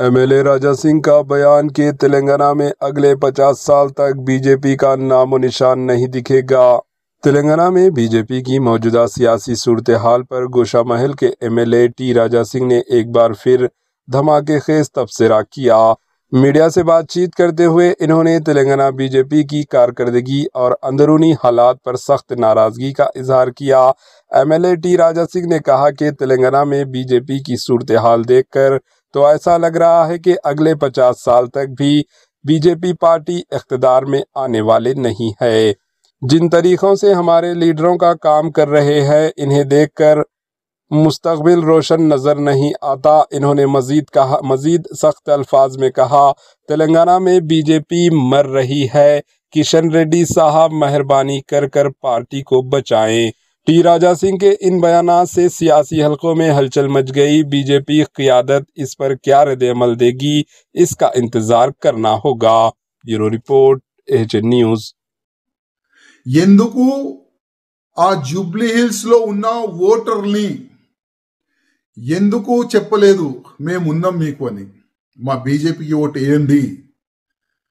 MLA Raja Singh का बयान कि तेलंगाना में अगले 50 साल तक बीजेपी का नामो निशान नहीं दिखेगा। तेलंगाना में बीजेपी की मौजूदा सियासी सूरत हाल पर गोशा महल के एमएलए टी राजा सिंह ने एक बार फिर धमाकेखेज तबसरा किया। मीडिया से बातचीत करते हुए इन्होंने तेलंगाना बीजेपी की कारकर्दगी और अंदरूनी हालात पर सख्त नाराजगी का इजहार किया। एमएलए टी राजा सिंह ने कहा कि तेलंगाना में बीजेपी की सूरत हाल देखकर तो ऐसा लग रहा है कि अगले 50 साल तक भी बीजेपी पार्टी इख्तिदार में आने वाले नहीं है। जिन तरीकों से हमारे लीडरों का काम कर रहे हैं, इन्हें देखकर मुस्तकबिल रोशन नजर नहीं आता। इन्होंने मजीद सख्त अल्फाज में कहा, तेलंगाना में बीजेपी मर रही है। किशन रेड्डी साहब मेहरबानी कर पार्टी को बचाएं। टी राजा सिंह के इन बयानात से सियासी हलकों में हलचल मच गई। बीजेपी क़ियादत इस पर क्या रद्द-ए-अमल देगी, इसका इंतजार करना होगा। Bureau report, HN news. ఎందుకు ఆ జూబ్లీ హిల్స్ లో ఉన్న ఓటర్ని ఎందుకు చెప్పలేదు మేమున్నాం మీకు అని? మా బీజేపీకి ఓటు వేయండి,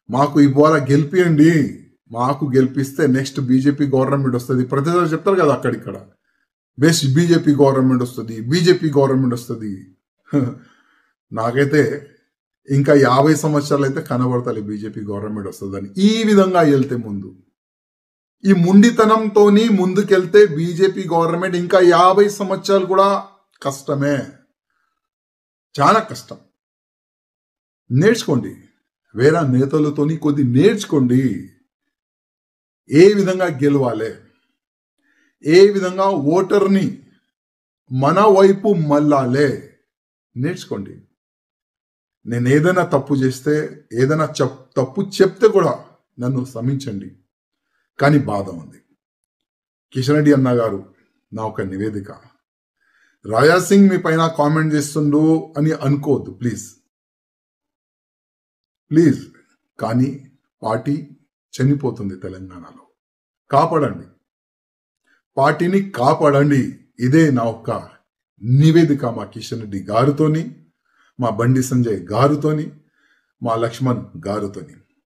మాకు ఇవాళ గెలిపియండి, మాకు గెలిపిస్తే నెక్స్ట్ బీజేపీ గవర్నమెంట్ వస్తుంది. ప్రతిసారి చెప్తారు కదా అక్కడిక్కడ, బెస్ట్ బీజేపీ గవర్నమెంట్ వస్తుంది, బీజేపీ గవర్నమెంట్ వస్తుంది. నాకైతే ఇంకా 50 సంవత్సరాలు అయితే కనబడతాయి బీజేపీ గవర్నమెంట్ వస్తుందని. ఈ విధంగా వెళ్తే ముందు ఈ ముండితనంతోని ముందుకెళ్తే బీజేపీ గవర్నమెంట్ ఇంకా 50 సంవత్సరాలు కూడా కష్టమే, చాలా కష్టం. నేర్చుకోండి, వేరే నేతలతోని కొద్ది నేర్చుకోండి. ఏ విధంగా గెలవాలి, ఏ విధంగా ఓటర్ని మన వైపు మళ్ళాలే నేర్చుకోండి. నేను ఏదైనా తప్పు చేస్తే, ఏదైనా తప్పు చెప్తే కూడా నన్ను క్షమించండి. కానీ బాధ ఉంది. కిషన్ రెడ్డి అన్న గారు, నా ఒక నివేదిక, రాజా సింగ్ మీ పైన కామెంట్ చేస్తుండు అని అనుకోవద్దు ప్లీజ్ ప్లీజ్. కానీ పార్టీ చనిపోతుంది తెలంగాణలో. కాపాడండి, పార్టీని కాపాడండి. ఇదే నా ఒక్క నివేదిక మా కిషన్ రెడ్డి గారితోని, మా బండి సంజయ్ గారితోని, మా లక్ష్మణ్ గారితోని.